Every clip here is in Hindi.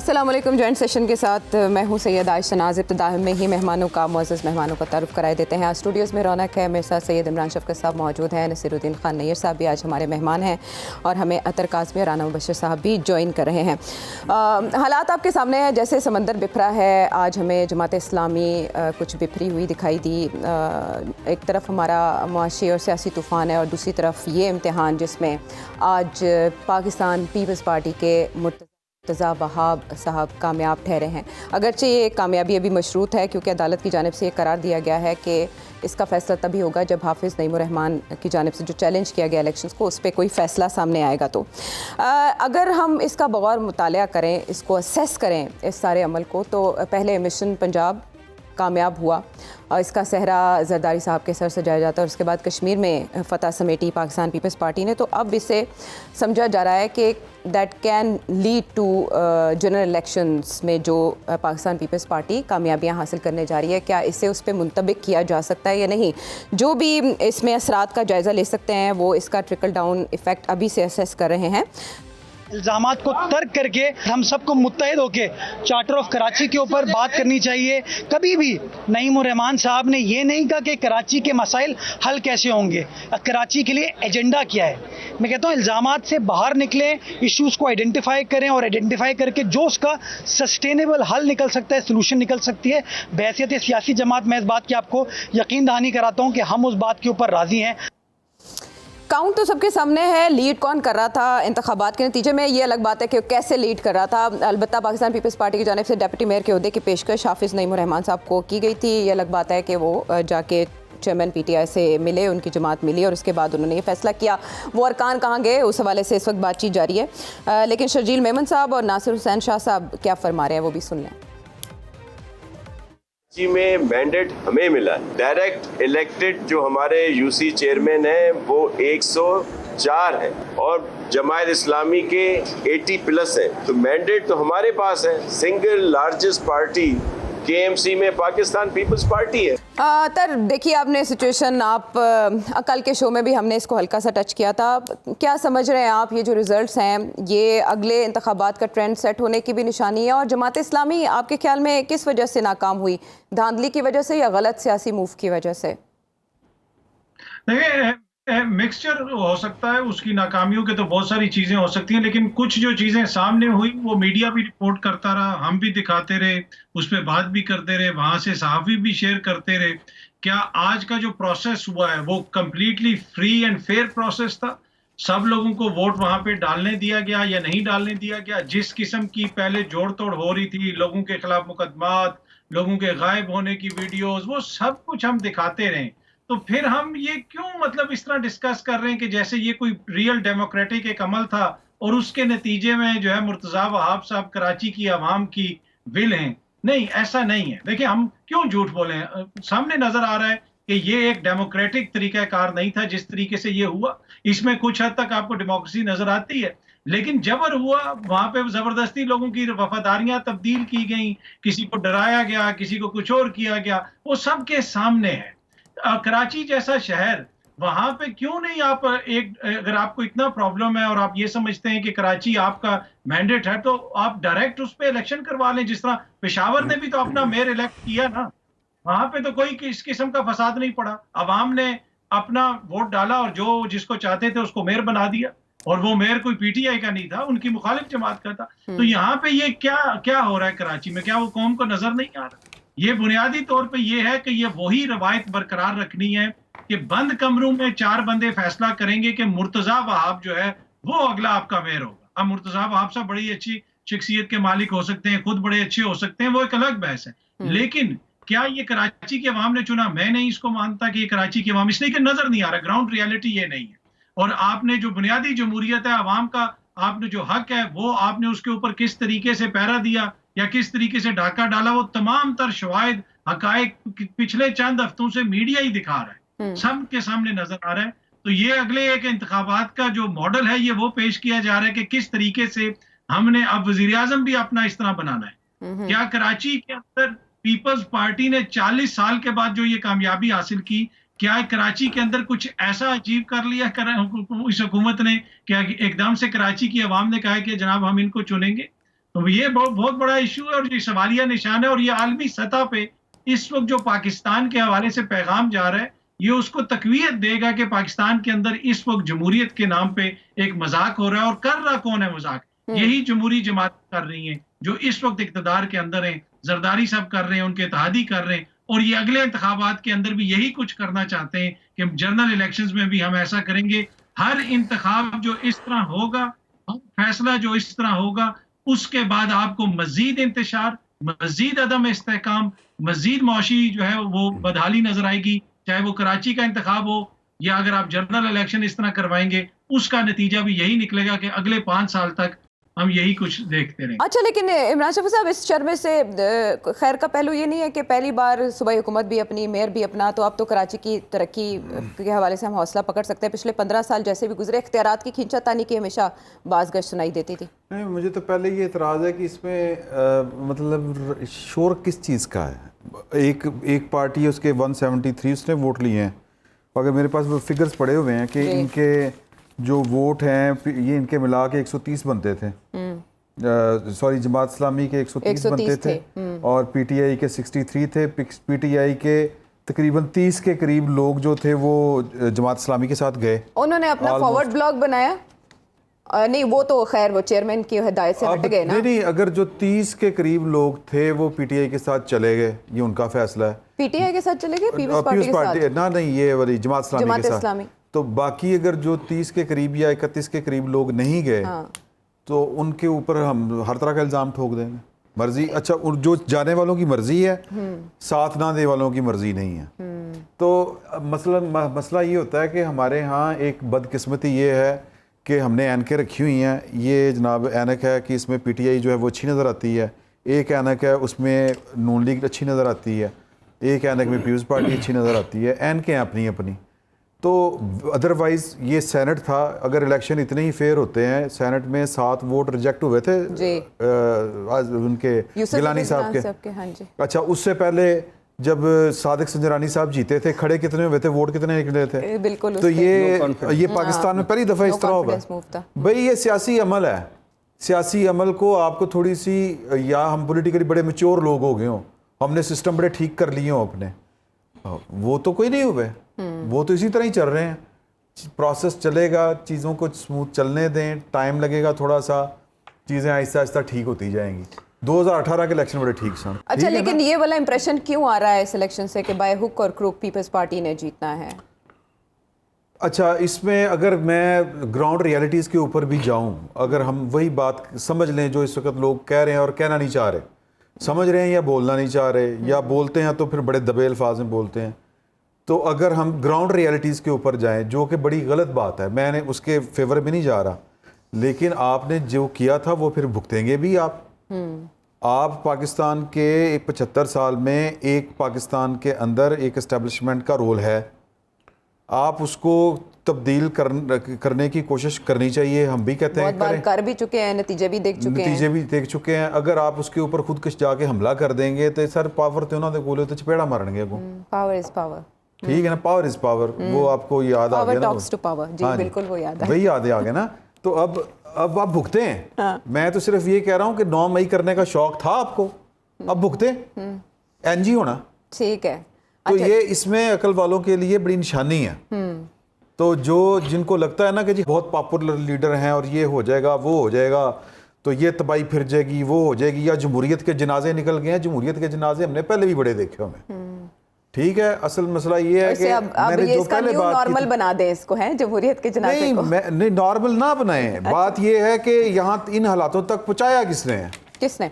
अस्सलाम वालेकुम। जॉइंट सेशन के साथ मैं हूं सैयद आयशा नाज़। इब्तिदा में ही मेहमानों का मुअज़्ज़ज़ मेहमानों का तारुफ़ कराए देते हैं। आज स्टूडियोज़ में रौनक है, मेरे साथ सैयद इमरान शफ़क़त साहब मौजूद हैं, नसीरुद्दीन ख़ान नैयर साहब भी आज हमारे मेहमान हैं और हमें अतर काज़मी और राना मुबश्शिर साहब भी ज्वाइन कर रहे हैं। हालात आपके सामने है, जैसे समंदर बिखरा है। आज हमें जमात इस्लामी कुछ बिखरी हुई दिखाई दी। एक तरफ हमारा मुआशी और सियासी तूफ़ान है और दूसरी तरफ ये इम्तिहान जिसमें आज पाकिस्तान पीपल्स पार्टी के मुर्तज़ा वहाब साहब कामयाब ठहरे हैं। अगरचे ये कामयाबी अभी मशरूत है क्योंकि अदालत की जानिब से ये करार दिया गया है कि इसका फ़ैसला तभी होगा जब हाफिज़ नईमुर रहमान की जानिब से जो चैलेंज किया गया इलेक्शंस को उस पर कोई फ़ैसला सामने आएगा। तो अगर हम इसका बगौर मुतालिया करें, इसको असेस करें इस सारे अमल को, तो पहले मिशन पंजाब कामयाब हुआ और इसका सहरा जरदारी साहब के सर सजाया जाता है और उसके बाद कश्मीर में फ़तह समेटी पाकिस्तान पीपल्स पार्टी ने। तो अब इसे समझा जा रहा है कि that can lead to general elections में जो पाकिस्तान पीपल्स पार्टी कामयाबियां हासिल करने जा रही है, क्या इसे उस पर मुंतबिक किया जा सकता है या नहीं। जो भी इसमें असरात का जायज़ा ले सकते हैं वो इसका ट्रिकल डाउन इफ़ेक्ट अभी से असेस कर रहे हैं। इल्ज़ामात को तर्क करके हम सबको मुत्तहिद होकर चार्टर ऑफ कराची के ऊपर बात करनी चाहिए। कभी भी नईमुर रहमान साहब ने ये नहीं कहा कि कराची के मसाइल हल कैसे होंगे, कराची के लिए एजेंडा क्या है। मैं कहता हूँ इल्ज़ामात से बाहर निकलें, इश्यूज़ को आइडेंटिफाई करें और आइडेंटिफाई करके जो उसका सस्टेनेबल हल निकल सकता है, सोल्यूशन निकल सकती है। बहैसियत सियासी जमात मैं इस बात की आपको यकीन दहानी कराता हूँ कि हम उस बात के ऊपर राज़ी हैं। काउंट तो सबके सामने है, लीड कौन कर रहा था इंतखाबात के नतीजे में, ये अलग बात है कि कैसे लीड कर रहा था। अलबत्ता पाकिस्तान पीपल्स पार्टी की जानिब से डिप्टी मेयर के ओहदे की पेशकश हाफिज़ नईमुर रहमान साहब को की गई थी। ये अलग बात है कि वो जाके चेयरमैन पीटीआई से मिले, उनकी जमात मिली और उसके बाद उन्होंने ये फैसला किया। वो अरकान कहाँ गए, उस हवाले से इस वक्त बातचीत जारी है। लेकिन शर्जील मेमन साहब और नासिर हुसैन शाह साहब क्या फरमा रहे हैं वो भी सुन लें। में मैंडेट हमें मिला है। डायरेक्ट इलेक्टेड जो हमारे यूसी चेयरमैन हैं वो 104 है और जमात इस्लामी के 80 प्लस है। तो मैंडेट तो हमारे पास है। सिंगल लार्जेस्ट पार्टी केएमसी में पाकिस्तान पीपल्स पार्टी है। तर देखिए आपने सिचुएशन, आप कल के शो में भी हमने इसको हल्का सा टच किया था। क्या समझ रहे हैं आप, ये जो रिजल्ट्स हैं ये अगले इंतखाबात का ट्रेंड सेट होने की भी निशानी है? और जमात इस्लामी आपके ख्याल में किस वजह से नाकाम हुई, धांधली की वजह से या गलत सियासी मूव की वजह से? देखिए मिक्सचर हो सकता है, उसकी नाकामियों के तो बहुत सारी चीजें हो सकती हैं, लेकिन कुछ जो चीजें सामने हुई वो मीडिया भी रिपोर्ट करता रहा, हम भी दिखाते रहे, उस पर बात भी करते रहे, वहां से सहाफी भी शेयर करते रहे। क्या आज का जो प्रोसेस हुआ है वो completely free and fair process था? सब लोगों को वोट वहां पे डालने दिया गया या नहीं डालने दिया गया? जिस किस्म की पहले जोड़ तोड़ हो रही थी, लोगों के खिलाफ मुकदमात, लोगों के गायब होने की वीडियोस, वो सब कुछ हम दिखाते रहे। तो फिर हम ये क्यों मतलब इस तरह डिस्कस कर रहे हैं कि जैसे ये कोई रियल डेमोक्रेटिक एक अमल था और उसके नतीजे में जो है मुर्तज़ा वहाब साहब कराची की आवाम की विल हैं? नहीं, ऐसा नहीं है। देखिए हम क्यों झूठ बोले हैं, सामने नजर आ रहा है कि ये एक डेमोक्रेटिक तरीकाकार नहीं था जिस तरीके से ये हुआ। इसमें कुछ हद तक आपको डेमोक्रेसी नजर आती है, लेकिन जबर हुआ, वहां पे जबरदस्ती लोगों की वफादारियां तब्दील की गई, किसी को डराया गया, किसी को कुछ और किया गया, वो सबके सामने है। कराची जैसा शहर, वहां पे क्यों नहीं आप अगर आपको इतना प्रॉब्लम है और आप ये समझते हैं कि कराची आपका मैंडेट है तो आप डायरेक्ट उस पे इलेक्शन करवा लें। जिस तरह पेशावर ने भी तो अपना मेयर इलेक्ट किया ना, वहां पे तो कोई इस किस्म का फसाद नहीं पड़ा। अवाम ने अपना वोट डाला और जो जिसको चाहते थे उसको मेयर बना दिया और वो मेयर कोई पीटीआई का नहीं था, उनकी मुखालिफ जमात का था। तो यहाँ पे ये क्या क्या हो रहा है कराची में? क्या वो कौम को नजर नहीं आ रहा? ये बुनियादी तौर पे ये है कि ये वही रवायत बरकरार रखनी है कि बंद कमरों में 4 बंदे फैसला करेंगे कि मुर्तज़ा वहाब जो है वो अगला आपका मेयर होगा। अब मुर्तज़ा वहाब साहब बड़ी अच्छी शख्सियत के मालिक हो सकते हैं, खुद बड़े अच्छे हो सकते हैं, वो एक अलग बहस है। लेकिन क्या ये कराची के अवाम ने चुना? मैं नहीं इसको मानता कि ये कराची के अवाम, इसलिए कि नजर नहीं आ रहा, ग्राउंड रियलिटी ये नहीं है। और आपने जो बुनियादी जमहूरियत है, अवाम का आपने जो हक है वो आपने उसके ऊपर किस तरीके से पहरा दिया या किस तरीके से डाका डाला, वो तमाम तर शवाहिद हकायक पिछले चंद हफ्तों से मीडिया ही दिखा रहा है, सबके सामने नजर आ रहा है। तो ये अगले एक इंतखाबात का जो मॉडल है ये वो पेश किया जा रहा है कि किस तरीके से हमने अब वजीर आजम भी अपना इस तरह बनाना है। क्या कराची के अंदर पीपल्स पार्टी ने 40 साल के बाद जो ये कामयाबी हासिल की, क्या कराची के अंदर कुछ ऐसा अचीव कर लिया इस हुकूमत ने? क्या एकदम से कराची की आवाम ने कहा कि जनाब हम इनको चुनेंगे? तो ये बहुत बहुत बड़ा इशू है और ये सवालिया निशान है। और ये आलमी सतह पे इस वक्त जो पाकिस्तान के हवाले से पैगाम जा रहा है, ये उसको तकवीयत देगा कि पाकिस्तान के अंदर इस वक्त जमहूरियत के नाम पे एक मजाक हो रहा है। और कर रहा कौन है मजाक? यही जमहूरी जमात कर रही हैं जो इस वक्त इक़्तिदार के अंदर हैं। जरदारी साहब कर रहे हैं, उनके इत्तेहादी कर रहे हैं, और ये अगले इंतखाबात के अंदर भी यही कुछ करना चाहते हैं कि जनरल इलेक्शंस में भी हम ऐसा करेंगे। हर इंतखाब जो इस तरह होगा, फैसला जो इस तरह होगा, उसके बाद आपको मजीद इंतशार, मजीद अदम इस्तेहकाम, मजीद मौशी जो है वो बदहाली नजर आएगी। चाहे वो कराची का इंतखाब हो या अगर आप जनरल इलेक्शन इस तरह करवाएंगे, उसका नतीजा भी यही निकलेगा कि अगले 5 साल तक हम यही कुछ देखते रहें। अच्छा, लेकिन इमरान शफी साहब, इस शर्मे से खैर का पहलू ये नहीं है कि पहली बार सूबाई हुकूमत भी अपनी, मेयर भी अपना, तो अब तो कराची की तरक्की के हवाले से हम हौसला पकड़ सकते हैं। पिछले 15 साल जैसे भी गुजरे, इख्तियारात की खींचातानी की हमेशा बाज़गश सुनाई देती थी। नहीं, मुझे तो पहले ये एतराज़ है कि इसमें मतलब शोर किस चीज़ का है। एक पार्टी है, उसके 173 उसने वोट लिए हैं। अगर मेरे पास वो फिगर्स पड़े हुए हैं कि इनके जो वोट हैं ये इनके मिला के 130 बनते थे। सॉरी, जमात इस्लामी के 130 बनते थे और पीटीआई के 63 थे। पीटीआई के तकरीबन 30 के करीब लोग जो थे वो जमात इस्लामी के साथ गए। उन्होंने अपना फॉरवर्ड ब्लॉग बनाया। नहीं, वो तो खैर वो चेयरमैन की हिदायत से हट गए ना। नहीं, अगर जो 30 के करीब लोग थे वो पीटीआई के साथ चले गए, ये उनका फैसला है। पीटीआई के साथ चले गए, पीपल्स पार्टी के साथ ना, नहीं, ये वाली जमात इस्लामी के साथ। तो बाकी अगर जो 30 के करीब या 31 के करीब लोग नहीं गए, तो उनके ऊपर हम हर तरह का इल्ज़ाम ठोक देंगे। मर्जी, अच्छा, जो जाने वालों की मर्जी है, साथ ना दे वालों की मर्जी नहीं है। तो मसला ये होता है कि हमारे यहाँ एक बदकिस्मती ये है कि हमने ऐनकें रखी हुई हैं। ये जनाब ऐनक है कि इसमें पीटीआई जो है वो अच्छी नज़र आती है, एक ऐनक है उसमें नून लीग अच्छी नज़र आती है, एक ऐनक में पीपल्स पार्टी अच्छी नज़र आती है। ऐनकें अपनी अपनी। तो अदरवाइज़ ये सेनेट था, अगर इलेक्शन इतने ही फेयर होते हैं, सेनेट में 7 वोट रिजेक्ट हुए थे उनके गिलानी साहब के। हाँ जी। अच्छा, उससे पहले जब सादिक संजरानी साहब जीते थे, खड़े कितने हुए थे, वोट कितने निकले थे? बिल्कुल। तो ये पाकिस्तान में पहली दफ़ा इस तरह होगा। भाई, ये सियासी अमल है। सियासी अमल को आपको थोड़ी सी, या हम पॉलिटिकली बड़े मैच्योर लोग हो गए हों, हमने सिस्टम बड़े ठीक कर लिए हों अपने, वो तो कोई नहीं हुए। वो तो इसी तरह ही चल रहे हैं। प्रोसेस चलेगा, चीज़ों को स्मूथ चलने दें, टाइम लगेगा थोड़ा सा, चीज़ें आहिस्ता आहिस्ता ठीक होती जाएंगी। 2018 के इलेक्शन बड़े ठीक सन। अच्छा, लेकिन ये वाला इंप्रेशन क्यों आ रहा है इस इलेक्शन से कि बाय हुक और क्रूक पीपल्स पार्टी ने जीतना है? अच्छा, इसमें अगर मैं ग्राउंड रियलिटीज़ के ऊपर भी जाऊं, अगर हम वही बात समझ लें जो इस वक्त लोग कह रहे हैं और कहना नहीं चाह रहे, समझ रहे हैं या बोलना नहीं चाह रहे, या बोलते हैं तो फिर बड़े दबे अल्फाज में बोलते हैं, तो अगर हम ग्राउंड रियलिटीज़ के ऊपर जाएं, जो कि बड़ी गलत बात है, मैंने उसके फेवर में नहीं जा रहा, लेकिन आपने जो किया था वो फिर भुगतेंगे भी आप। आप पाकिस्तान के 75 साल में एक पाकिस्तान के अंदर एक एस्टेब्लिशमेंट का रोल है, आप उसको तब्दील करने की कोशिश करनी चाहिए। हम भी कहते हैं बहुत बार कर भी चुके हैं, नतीजे भी देख चुके हैं। अगर आप उसके ऊपर खुद कुछ जाके हमला कर देंगे तो सर पावर तो उन्होंने बोले तो चपेड़ा मारेंगे वो। पावर इज पावर, ठीक है ना, पावर इज पावर। वो आपको याद आ गया ना, टॉक्स टू पावर। जी बिल्कुल, वो याद है, वही याद आ गया ना। तो अब आप भुगते हैं। हाँ। मैं तो सिर्फ ये कह रहा हूँ कि 9 मई करने का शौक था आपको, अब भुगते एनजी होना, ठीक है। तो ये इसमें अकल वालों के लिए बड़ी निशानी है। तो जिनको लगता है ना कि जी बहुत पॉपुलर लीडर हैं और ये हो जाएगा वो हो जाएगा, तो ये तबाही फिर जाएगी वो हो जाएगी, या जमहूरियत के जनाजे निकल गए हैं। जमहूरियत के जनाजे हमने पहले भी बड़े देखे हमें, ठीक है। असल मसला ये है कि मैंने जो पहले बात नॉर्मल बना दें इसको, है जमहूरियत के जनाजे को। नहीं, नॉर्मल ना बनाएं। बात ये है कि यहाँ इन हालातों तक पहुँचाया किसने?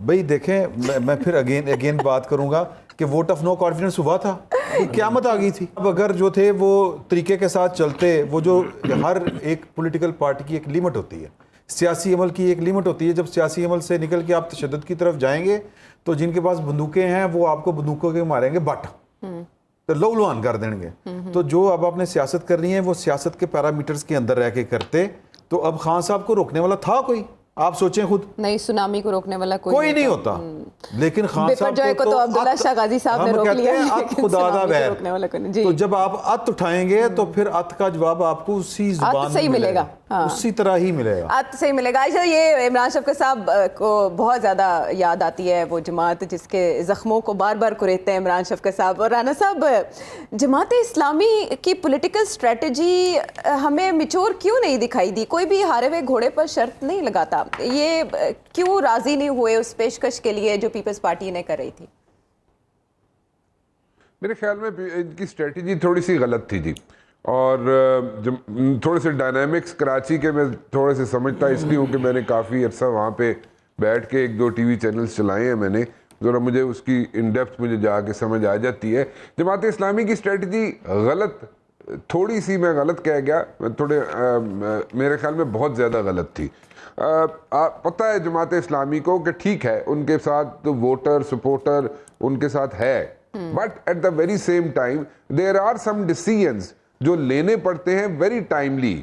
भाई देखें, मैं फिर अगेन बात करूंगा कि वोट ऑफ नो कॉन्फिडेंस हुआ था, तो क़यामत आ गई थी। अब अगर जो थे वो तरीके के साथ चलते, वो जो हर एक पॉलिटिकल पार्टी की एक लिमिट होती है, सियासी अमल की एक लिमिट होती है। जब सियासी अमल से निकल के आप तशद्दुद की तरफ जाएंगे तो जिनके पास बंदूकें हैं वो आपको बंदूकों के मारेंगे बट, तो लौलवान कर देंगे। तो जो अब आपने सियासत करनी है वो सियासत के पैरामीटर्स के अंदर रह के करते। तो अब खान साहब को रोकने वाला था कोई? आप सोचें खुद, नहीं, सुनामी को रोकने वाला कोई नहीं होता। लेकिन खान साहब को तो अब्दुल्ला शाह गाजी साहब ने रोक लिया, खुदादा रोकने वाला कोई नहीं। तो जब आप अत उठाएंगे तो फिर अत का जवाब आपको उसी जुबान सही मिलेगा। उसी तरह ही मिलेगा, सही मिलेगा। अच्छा, ये इमरान शफकत साहब को बहुत ज़्यादा याद आती है वो जमात जिसके ज़ख्मों को बार बार कुरेदते हैं इमरान शफकत साहब। और राना साहब, जमात इस्लामी की पॉलिटिकल स्ट्रेटजी हमें मिचोर क्यों नहीं दिखाई दी? कोई भी हारे हुए घोड़े पर शर्त नहीं लगाता। ये क्यों राज़ी नहीं हुए उस पेशकश के लिए जो पीपल्स पार्टी ने कर रही थी? मेरे ख्याल में इनकी स्ट्रेटजी थोड़ी सी गलत थी जी, और थोड़े से डायनामिक्स कराची के मैं थोड़े से समझता इसलिए हूँ कि मैंने काफ़ी अर्सा वहाँ पे बैठ के 1-2 टीवी चैनल्स चलाए हैं मैंने, ज़रा मुझे उसकी इन डेप्थ मुझे जाके समझ आ जाती है। जमात इस्लामी की स्ट्रेटजी गलत, थोड़ी सी मैं गलत कह गया, थोड़े मेरे ख्याल में बहुत ज़्यादा गलत थी। पता है जमात इस्लामी को कि ठीक है उनके साथ तो वोटर सपोर्टर उनके साथ है, but at the very same time there are some decisions जो लेने पड़ते हैं very timely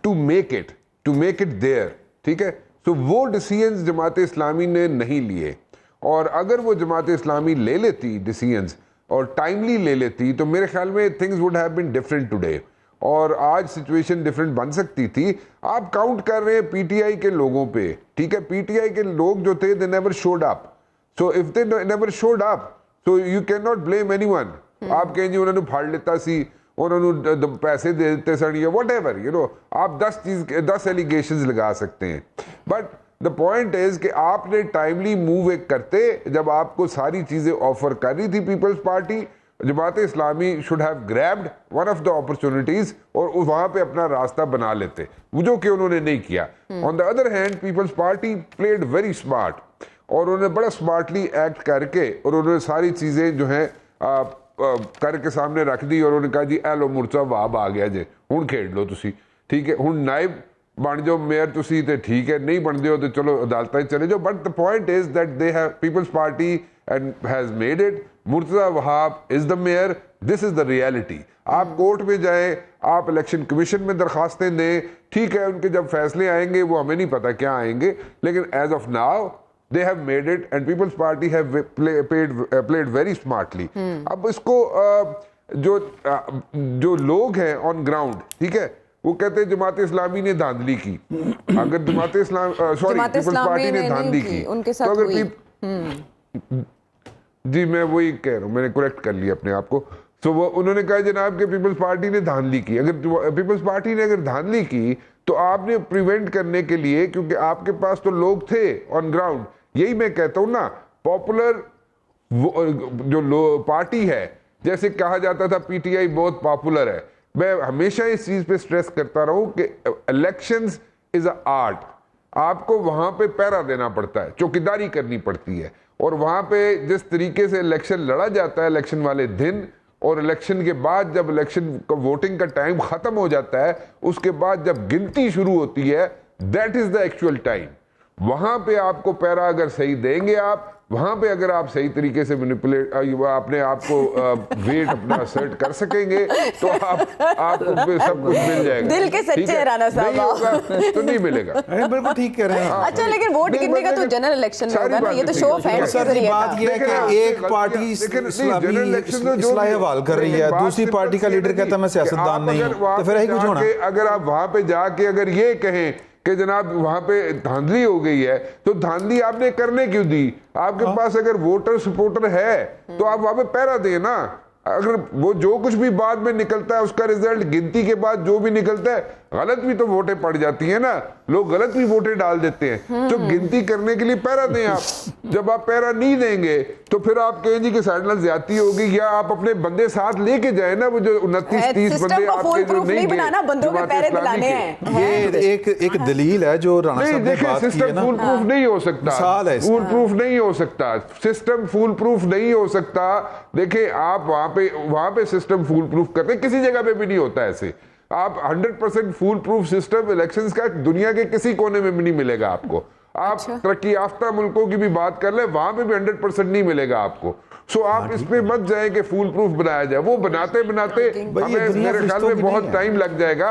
to make it there, ठीक है। सो वो डिसीजंस जमात इस्लामी ने नहीं लिए, और अगर वो जमात इस्लामी ले लेती डिसीजंस और टाइमली ले लेती तो मेरे ख्याल में things would have been different today, और आज सिचुएशन डिफरेंट बन सकती थी। आप काउंट कर रहे हैं पीटीआई के लोगों पे, ठीक है, पीटीआई के लोग जो थे they never showed up, so if they never showed up so you can not blame anyone. आप कहें जी उन्होंने फाड़ लेता सी, उन्होंने पैसे दे देते सर, या वट एवर, यू नो, आप 10 एलिगेशंस लगा सकते हैं, बट द पॉइंट इज कि आपने टाइमली मूव एक करते, जब आपको सारी चीजें ऑफर कर रही थी Peoples Party, Jamaat Islami should have grabbed one of the opportunities और वहां पे अपना रास्ता बना लेते, जो कि उन्होंने नहीं किया। On the other hand Peoples Party played very smart, और उन्होंने बड़ा स्मार्टली एक्ट करके और उन्होंने सारी चीजें जो है करके सामने रख दी, और उन्होंने कहा जी ए लो मुर्चा वाब आ गया जे, हुण खेड लो तुसी, ठीक है, हुण नायब बन जाओ मेयर तुसी ते ठीक है, नहीं बनते हो तो चलो अदालतां चले जाओ। But the point is that they have Peoples Party and has made it, Murtaza Wahab is the mayor, this is the reality. आप कोर्ट में जाएं, आप इलेक्शन कमीशन में दरखास्तें दें, ठीक है, उनके जब फैसले आएंगे वो हमें नहीं पता क्या आएंगे, लेकिन as of now they have made it and People's Party have played very smartly। अब इसको जो लोग हैं ऑन ग्राउंड, ठीक है, वो कहते हैं जमात इस्लामी ने धांधली की। अगर जमात इस्लाम पीपल्स पार्टी ने धांधली की उनके साथ तो अगर जी मैं वही कह रहा हूँ, मैंने करेक्ट कर लिया अपने आप को। तो वो उन्होंने कहा जनाब कि पीपल्स पार्टी ने धांधली की। अगर पीपल्स पार्टी ने अगर धांधली की तो आपने प्रिवेंट करने के लिए, क्योंकि आपके पास तो लोग थे ऑन ग्राउंड, यही मैं कहता हूं ना, पॉपुलर जो पार्टी है, जैसे कहा जाता था पीटीआई बहुत पॉपुलर है, मैं हमेशा इस चीज पे स्ट्रेस करता रहूं कि इलेक्शंस इज अ आर्ट। आपको वहां पे पहरा देना पड़ता है, चौकीदारी करनी पड़ती है, और वहां पे जिस तरीके से इलेक्शन लड़ा जाता है इलेक्शन वाले दिन, और इलेक्शन के बाद जब इलेक्शन का वोटिंग का टाइम खत्म हो जाता है, उसके बाद जब गिनती शुरू होती है, that is the actual time. वहां पे आपको पैरा अगर सही देंगे आप, वहां पे अगर आप सही तरीके से मैनिपुलेट अपने आप को वेट अपना असर्ट कर सकेंगे तो आपको सब कुछ मिल जाएगा। दिल के सच्चे राणा साहब तो नहीं मिलेगा। बिल्कुल ठीक कह रहे हैं। अच्छा, लेकिन वोट गिनने का तो जनरल इलेक्शन में होगा ना, ये तो शो ऑफ हैंड्स के जरिए बात ये है कि एक पार्टी इस्लाही हवाल कर रही है, दूसरी पार्टी का लीडर कहता है मैं सियासतदान नहीं हूं, तो फिर यही कुछ होना। अगर आप वहां पे जाके अगर ये कहें कि जनाब वहां पे धांधली हो गई है, तो धांधली आपने करने क्यों दी? आपके पास अगर वोटर सपोर्टर है तो आप वहां पे पहरा दें ना। अगर वो जो कुछ भी बाद में निकलता है उसका रिजल्ट गिनती के बाद जो भी निकलता है, गलत भी तो वोटें पड़ जाती है ना, लोग गलत भी वोटें डाल देते हैं, तो गिनती करने के लिए पहरा दें आप। जब आप पहरा नहीं देंगे तो फिर आप कहें जी कि साइड ज्यादती होगी, या आप अपने बंदे साथ लेके जाए ना, वो जो 29-30 बंदे आपके जो नहीं बनाना, बंदों के पहरे दिलाने हैं। ये एक दलील है जो राणा साहब ने बात की है सिस्टम ना, फूल प्रूफ नहीं हो सकता, फूल प्रूफ नहीं हो सकता, सिस्टम फूल प्रूफ नहीं हो सकता। देखिए आप वहां पे सिस्टम फूल प्रूफ करते, किसी जगह पे भी नहीं होता ऐसे। आप 100% फूल प्रूफ सिस्टम इलेक्शंस का दुनिया के किसी कोने में भी नहीं मिलेगा आपको। आप तरक्की याफ्ता मुल्कों की भी बात कर ले, वहां पे भी 100% नहीं मिलेगा आपको। सो आप इस पे मत जाए कि फूल प्रूफ बनाया जाए, वो बनाते हमें मेरे ख्याल में बहुत टाइम लग जाएगा।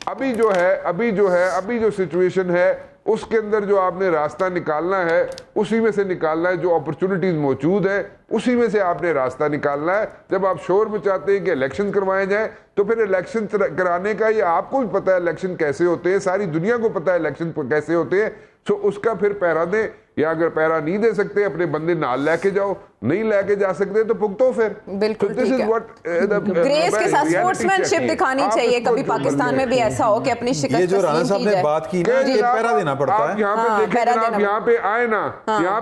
अभी जो सिचुएशन है उसके अंदर जो आपने रास्ता निकालना है उसी में से निकालना है, जो अपॉर्चुनिटीज मौजूद है उसी में से आपने रास्ता निकालना है। जब आप शोर मचाते हैं कि इलेक्शन करवाए जाए, तो फिर इलेक्शन कराने का, ये आपको भी पता है इलेक्शन कैसे होते हैं, सारी दुनिया को पता है इलेक्शन कैसे होते हैं, तो उसका फिर पैरा दें, या अगर पैरा नहीं दे सकते अपने बंदे नाल लेके जाओ, नहीं लेके जा सकते तो भुगतो फिर। बिल्कुल ठीक है। ग्रेस के साथ स्पोर्ट्समैनशिप दिखानी चाहिए। कभी पाकिस्तान में भी ऐसा हो कि अपनी शिकस्त ये जो राणा साहब ने बात की ना, ये पैरा देना पड़ता है। आप यहाँ पे देखें जनाब, यहाँ पे आए ना, यहाँ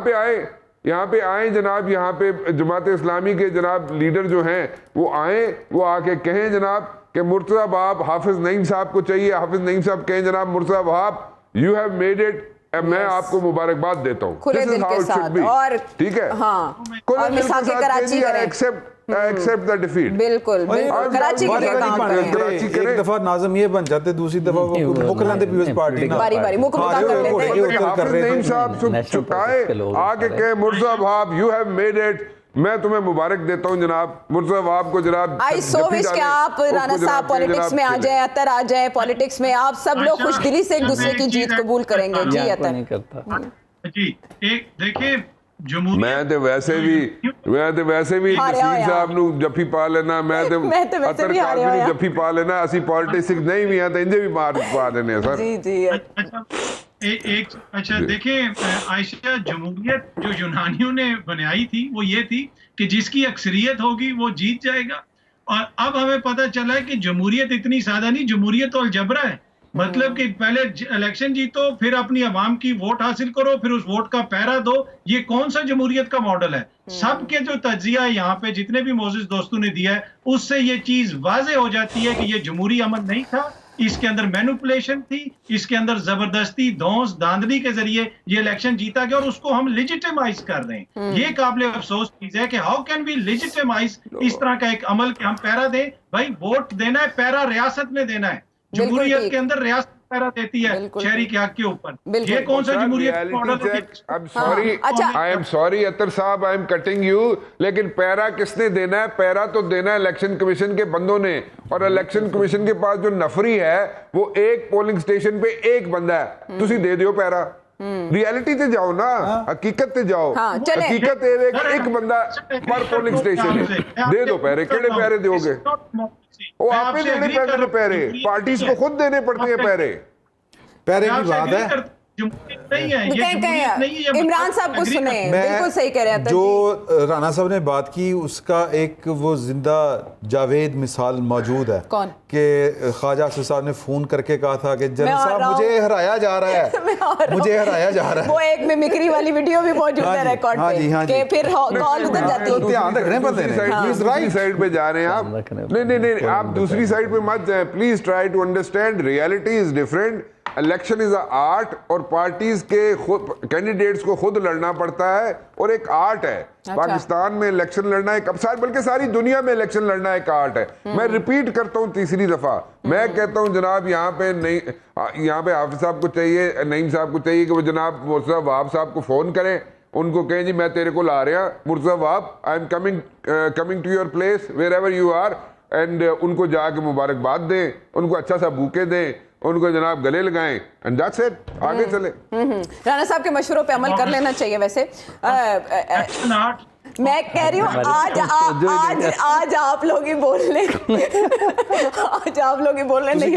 पे आए जनाब, यहाँ पे जमात इस्लामी के जनाब लीडर जो हैं वो आए, वो आके कहें जनाब कि मुर्तज़ा वहाब हाफिज नईम साहब को चाहिए, हाफिज नईम साहब कहें जनाब Murtaza Wahab you have made it, मैं आपको मुबारकबाद देता हूँ, खुले दिल के साथ। और ठीक है, हाँ, और मिसाल के कराची करें, एक्सेप्ट द डिफीट। बिल्कुल बिल्कुल, कराची के लिए काम करें। एक दफा नाज़म ये बन जाते, दूसरी दफा वो मुकलांदे पीपल्स पार्टी ना बारी बारी मुकम्मल कर लेते हैं। हाफिज नईम साहब चुकाए आगे कहे Murtaza Wahab you have made it, मैं तुम्हें मुबारक देता हूं जनाब मुर्तज़ा वहाब को जनाब। आई सो विश कि आप राणा साहब पॉलिटिक्स में आ जाएं, अतर आ जाएं पॉलिटिक्स में, आप सब लोग खुश दिली से एक दूसरे की जीत कबूल करेंगे। जी अतर जी, एक देखिए मैं तो वैसे भी नसीर साहब नु जफ्फी पा लेना, मैं तो अतर काफी जफ्फी पा लेना, असि पॉलिटिक्स नहीं भी है तो इंजे भी मार पा देने सर। जी जी अच्छा देखिए आयशा, जमहूरियत जो यूनानियों ने बनाई थी वो ये थी कि जिसकी अक्सरियत होगी वो जीत जाएगा, और अब हमें पता चला है कि जमहूरियत इतनी सादा नहीं, जमहूरियत तो अलजबरा है। मतलब कि पहले इलेक्शन जीतो, फिर अपनी आवाम की वोट हासिल करो, फिर उस वोट का पैरा दो। ये कौन सा जमहूरियत का मॉडल है? सबके जो तज्जिया है यहाँ पे जितने भी मोजिज दोस्तों ने दिया है, उससे ये चीज वाजे हो जाती है कि ये जमहूरी अमल नहीं था, इसके अंदर मैनिपुलेशन थी, इसके अंदर जबरदस्ती धौंस धांधली के जरिए ये इलेक्शन जीता गया, और उसको हम लेजिटिमाइज कर रहे हैं। ये काबिल अफसोस चीज है कि हाउ कैन वी लेजिटिमाइज इस तरह का एक अमल कि हम पैरा दें। भाई वोट देना है, पैरा रियासत में देना है, जमहूरियत के अंदर रियासत पैरा देती है शहरी के हक के ऊपर। ये कौन सा जमहूरियत मॉडल है? आई एम सॉरी अतर साहब, आई एम कटिंग यू, लेकिन पैरा किसने देना है? पैरा तो देना है इलेक्शन कमीशन के बंदों ने, और इलेक्शन कमीशन के पास जो नफरी है वो एक पोलिंग स्टेशन पे एक बंदा है, तुसी दे दियो पैरा। रियलिटी ते जाओ ना, हकीकत ते जाओ। हकीकत एक बंदा पर पोलिंग स्टेशन है, दे दो पैरे। केड़े पैरे दोगे? वो आप ही देने पड़ते हैं पैरे, पार्टीज को खुद देने पड़ते हैं पैरे। पैरे की बात है, इमरान साहब को सुने, बिल्कुल सही कह रहे हैं। जो राणा साहब ने बात की उसका एक वो जिंदा जावेद मिसाल मौजूद है। कौन? कि ख्वाजा साहब ने फोन करके कहा था कि जनरल साहब मुझे हराया जा रहा है, मुझे हराया जा रहा है। वो एक मिमिक्री वाली वीडियो भी मौजूद है रिकॉर्ड पे कि फिर कॉल उधर जाती है। ध्यान रखने बंदे ने राइट साइड पे जा रहे हैं आप। नहीं आप दूसरी साइड पे मत जाएं, please try to understand reality is different. Election is art, और पार्टीज के कैंडिडेट्स को खुद लड़ना पड़ता है, और एक आर्ट है। पाकिस्तान में इलेक्शन लड़ना एक, बल्कि सारी दुनिया में इलेक्शन लड़ना एक आर्ट है। मैं रिपीट करता हूं तीसरी दफा, मैं कहता हूं जनाब यहाँ पे नहीं, यहाँ पे हाफिज साहब को चाहिए, नईम साहब को चाहिए कि वो जनाब मुर्तज़ा वहाब साहब को फोन करें, उनको कहें जी मैं तेरे को ला रहा, Murtaza Wahab I am coming to your place wherever you are, and उनको जाके मुबारकबाद दें, उनको अच्छा सा बूके दें, उनको जनाब गले लगाएं, एंड दैट्स इट, आगे चले। राणा साहब के मशवरों पे अमल कर लेना चाहिए। वैसे मैं कह रही हूँ आज आप लोग ही बोल लें, आज आप लोग ही बोल लें। नहीं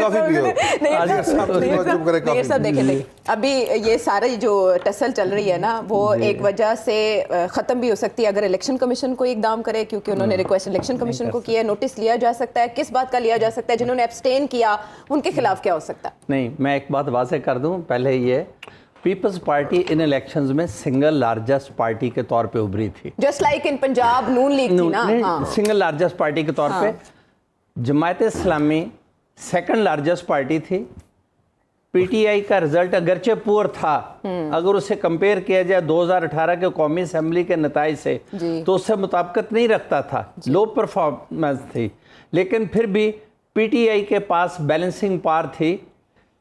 सब देखें, अभी ये सारी जो टसल चल रही है ना, वो एक वजह से ख़त्म भी हो सकती है अगर इलेक्शन कमीशन को इकदाम करे, क्योंकि उन्होंने रिक्वेस्ट इलेक्शन कमीशन को किया है, नोटिस लिया जा सकता है। किस बात का लिया जा सकता है? जिन्होंने एब्सटेन किया उनके खिलाफ क्या हो सकता है? नहीं, मैं एक बात वाज़ेह कर दूं, पहले ये पीपल्स पार्टी इन इलेक्शंस में सिंगल लार्जेस्ट पार्टी के तौर पे उभरी थी, just like in Punjab Noon league थी ना, सिंगल लार्जेस्ट पार्टी के तौर पे। Jamaat Islami second largest party थी। पीटीआई का रिजल्ट अगरचे पुअर था, अगर उसे कंपेयर किया जाए 2018 के कौमी असम्बली के नताइज से, तो उससे मुताबिकत नहीं रखता था, लो परफॉर्मेंस थी। लेकिन फिर भी पीटीआई के पास बैलेंसिंग पावर थी।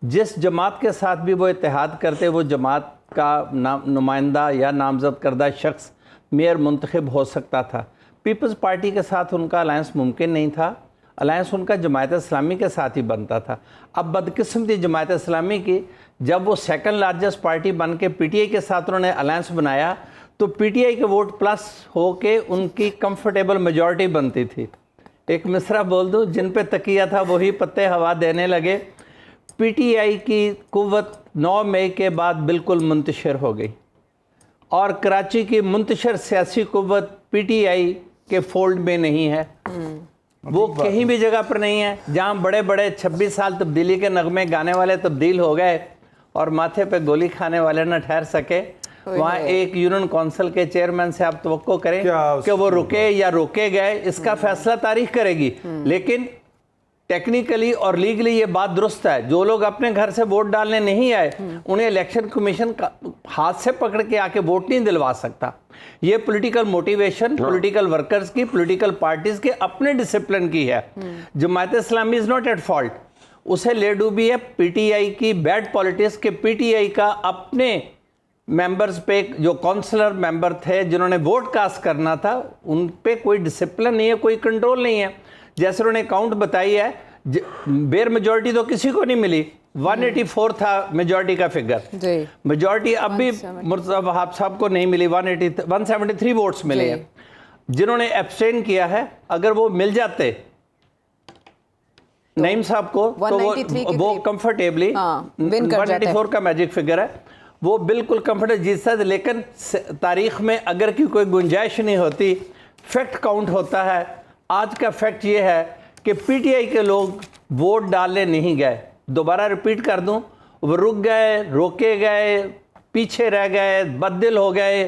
जिस जमात के साथ भी वो इत्तेहाद करते, वो जमात का नुमाइंदा या नामजद करदा शख्स मेयर मुंतखब हो सकता था। पीपल्स पार्टी के साथ उनका अलायंस मुमकिन नहीं था, अलायंस उनका जमायत इस्लामी के साथ ही बनता था। अब बदकिस्मती जमायत इस्लामी की, जब वो सेकंड लार्जेस्ट पार्टी बन के पीटीआई के साथ उन्होंने अलायंस बनाया तो पीटीआई के वोट प्लस होके उनकी कंफर्टेबल मेजॉरिटी बनती थी। एक मिसरा बोल दूं, जिन पे तकिया था वही पत्ते हवा देने लगे। पीटीआई की कुव्वत 9 मई के बाद बिल्कुल मुंतशिर हो गई और कराची की मुंतशिर सियासी कुव्वत पीटीआई के फोल्ड में नहीं है, वो कहीं भी जगह पर नहीं है। जहाँ बड़े बड़े 26 साल तब्दीली के नगमे गाने वाले तब्दील हो गए और माथे पे गोली खाने वाले न ठहर सके, वहाँ एक यूनियन काउंसिल के चेयरमैन से आप तवक्को करें कि वो रुके या रोके गए, इसका फैसला तारीख करेगी। लेकिन टेक्निकली और लीगली ये बात दुरुस्त है, जो लोग अपने घर से वोट डालने नहीं आए उन्हें इलेक्शन कमीशन हाथ से पकड़ के आके वोट नहीं दिलवा सकता। ये पॉलिटिकल मोटिवेशन पॉलिटिकल वर्कर्स की, पॉलिटिकल पार्टीज के अपने डिसिप्लिन की है। जमायत इस्लामी इज नॉट एट फॉल्ट, उसे ले डूबी है पीटीआई की बैड पॉलिटिक्स के। पीटीआई का अपने मेंबर्स पे, जो काउंसलर मेंबर थे जिन्होंने वोट कास्ट करना था, उन पे कोई डिसिप्लिन नहीं है, कोई कंट्रोल नहीं है। जैसे उन्होंने काउंट बताई है, बेर मेजॉरिटी तो किसी को नहीं मिली, 184 था मेजॉरिटी का फिगर, मेजॉरिटी अब भी मुर्तज़ा वहाब साहब को नहीं मिली, 173 वोट्स मिले हैं। जिन्होंने एब्सटेन किया है, अगर वो मिल जाते नईम साहब को तो वो कंफर्टेबली 184 का मैजिक फिगर है, वो बिल्कुल कंफर्टेबल जीत सकते। लेकिन तारीख में अगर की कोई गुंजाइश नहीं होती, फैक्ट काउंट होता है। आज का फैक्ट ये है कि पीटीआई के लोग वोट डालने नहीं गए। दोबारा रिपीट कर दूं, वो रुक गए, रोके गए, पीछे रह गए, बददिल हो गए,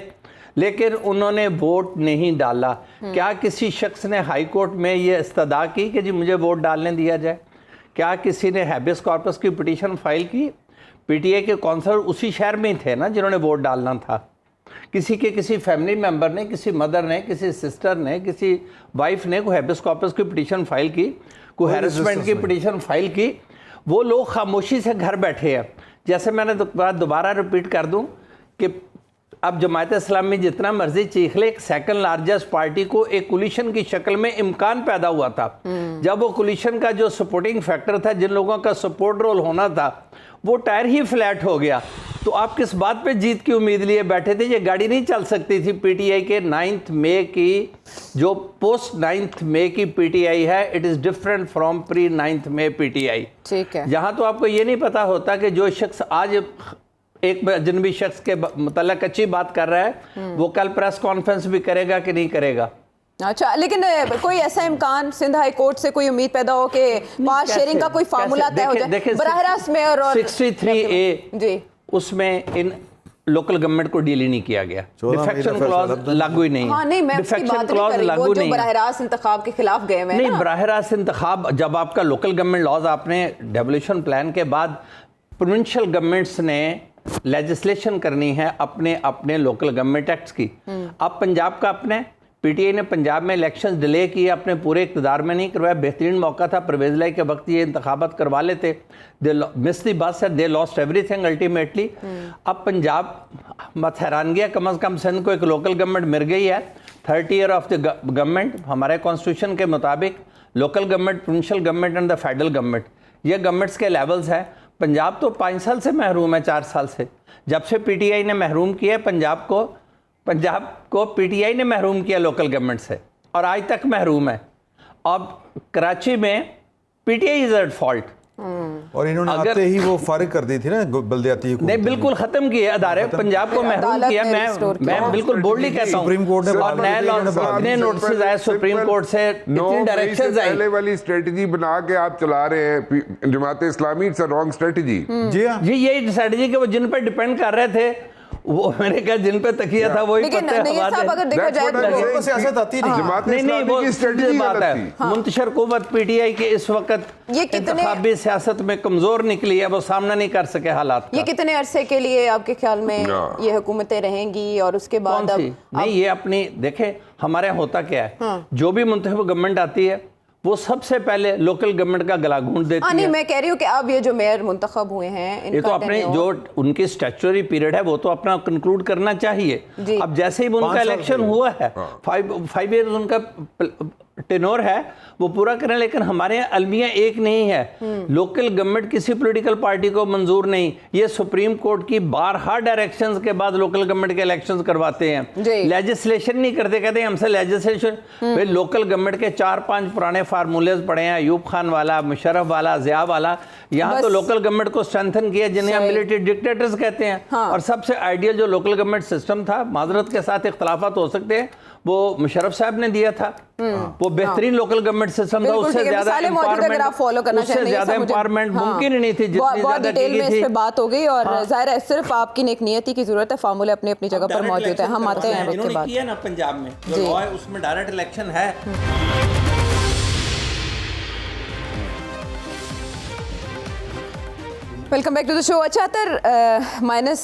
लेकिन उन्होंने वोट नहीं डाला। क्या किसी शख्स ने हाई कोर्ट में ये इस्तदा की कि जी मुझे वोट डालने दिया जाए? क्या किसी ने हैबियस कॉर्पस की पिटीशन फाइल की? पीटीआई के काउंसलर उसी शहर में ही थे ना जिन्होंने वोट डालना था। किसी फैमिली मेंबर ने, किसी मदर ने, किसी सिस्टर ने, किसी वाइफ ने कोई हैबियस कॉर्पस की पिटीशन फाइल की, कोई हैरेसमेंट की पिटीशन फाइल की, वो लोग खामोशी से घर बैठे हैं। जैसे मैंने दोबारा रिपीट कर दूं कि अब जमायत इस्लामी जितना मर्जी चीख ले, एक सेकंड लार्जेस्ट पार्टी को एक कोलिशन की शक्ल में इम्कान पैदा हुआ था। जब वो कोलिशन का जो सपोर्टिंग फैक्टर था, जिन लोगों का सपोर्ट रोल होना था, वो टायर ही फ्लैट हो गया। तो आप किस बात पे जीत की उम्मीद लिए बैठे थे? ये गाड़ी नहीं चल सकती थी। पीटीआई के 9 मई की, जो पोस्ट 9 मई की पीटीआई है, it is different from pre 9 May PTI. ठीक है, यहाँ तो आपको ये नहीं पता होता कि जो शख्स आज एक अजनबी शख्स के मतलब अच्छी बात कर रहा है, वो कल प्रेस कॉन्फ्रेंस भी करेगा कि नहीं करेगा। अच्छा, लेकिन कोई ऐसा इम्कान सिंध हाई कोर्ट से कोई उम्मीद पैदा हो कि पास शेयरिंग का कोई फार्मूला तय हो जाए? बराह रास्त में और 63A जी, उसमें इन लोकल गवर्नमेंट को डील ही नहीं किया गया। डिफेक्शन क्लॉज लागू ही नहीं। हाँ, नहीं, मैं डिफेक्शन क्लॉज लागू नहीं। बराह रास्त इंतखाब के खिलाफ गए हैं। नहीं, बराह रास्त इंतखाब, जब आपका लोकल गवर्नमेंट लॉज, आपने डेवोल्यूशन प्लान के बाद प्रोविंशियल गवर्नमेंट्स ने लेजिस्लेशन करनी है अपने अपने लोकल गवर्नमेंट एक्ट्स की। अब पंजाब का अपने पीटीआई ने पंजाब में इलेक्शंस डिले किए, अपने पूरे इक़्तिदार में नहीं करवाया। बेहतरीन मौका था, परवेज़ लाई के वक्त ये इंतखाबात करवा लेते। They miss the bus, they lost everything ultimately. अब पंजाब मत हैरान गया, कम अज़ कम सिंध को एक लोकल गवर्नमेंट मिल गई है। 30 ईयर ऑफ द गवर्नमेंट, हमारे कॉन्स्टिट्यूशन के मुताबिक local government, provincial government and the federal government, ये गवर्नमेंट्स के लेवल्स हैं। पंजाब तो 5 साल से महरूम है, 4 साल से, जब से पीटीआई ने महरूम किया पंजाब को पीटीआई ने महरूम किया लोकल गवर्नमेंट से, और आज तक महरूम है। अब कराची में पीटीआई इज एट फॉल्ट, और इन्होंने आते ही वो फारिग कर दी थी ना बल्दियाती हुकूमत। नहीं, बिल्कुल खत्म किए अदारे, पंजाब को महरूम किया। मैं बिल्कुल बोल्डली कहता हूं, सुप्रीम कोर्ट ने और नए लॉज, इतने नोटिस आए सुप्रीम कोर्ट से, इतनी डायरेक्शंस आई। पहले वाली स्ट्रेटजी बना के आप चला रहे हैं Jamaat Islami, it's a wrong strategy. जी हां, जी, यही स्ट्रेटजी के वो जिन पर डिपेंड कर रहे थे, वो मैंने कहा जिन पे तकिया था वही पत्ते हवा दे। अगर देखा जाए तो सियासत आती नहीं। जमात इस्लामी की स्ट्रेटजी बात है। मुंतशिर कुव्वत पीटीआई के इस वक्त ये इंतखाबी सियासत में कमजोर निकली है, वो सामना नहीं कर सके हालात का। ये कितने अरसे के लिए आपके ख्याल में ये हुकूमतें रहेंगी, और उसके बाद नहीं, ये अपनी देखे, हमारे यहाँ होता क्या है, जो भी मुंतखब गवर्नमेंट आती है वो सबसे पहले लोकल गवर्नमेंट का गला घूंट देती है। नहीं, मैं कह रही हूँ कि अब ये जो मेयर मुंतखब हुए हैं, ये तो अपने जो उनकी स्टैट्यूटरी पीरियड है वो तो अपना कंक्लूड करना चाहिए। अब जैसे ही उनका इलेक्शन हुआ है, 5 ईयर उनका टेनोर है वो पूरा करें, लेकिन हमारे यहाँ अलमिया एक नहीं है। लोकल गवर्नमेंट किसी पॉलिटिकल पार्टी को मंजूर नहीं। ये सुप्रीम कोर्ट की बारहा डायरेक्शंस के बाद लोकल गवर्नमेंट के इलेक्शंस करवाते हैं, लेजिस्लेशन नहीं करते। कहते हैं हमसे लेजिस्लेशन। भाई लोकल गवर्नमेंट के 4-5 पुराने फार्मूलेज पड़े हैं, अयूब खान वाला, मुशर्रफ वाला, ज़िया वाला। यहाँ तो लोकल गवर्नमेंट को स्ट्रेंथन किया, जिन्हें मिलिट्री डिक्टेटर्स कहते हैं। और सबसे आइडियल जो लोकल गवर्नमेंट सिस्टम था, माजरत के साथ इख्तलाफात हो सकते हैं, वो मुशर्रफ साहब ने दिया था। वो बेहतरीन लोकल गवर्नमेंट सिस्टम था। उससे ज्यादा एम्पावरमेंट मुमकिन ही नहीं थी। बहुत डिटेल में इस पे बात हो गई और जाहिर है सिर्फ आपकी नेक नियति की जरूरत है, फार्मूले अपनी अपनी जगह पर मौजूद है। हम आते हैं उसके बाद ना पंजाब में जो लॉ है उसमें डायरेक्ट इलेक्शन है। Welcome back to the show. अच्छा माइनस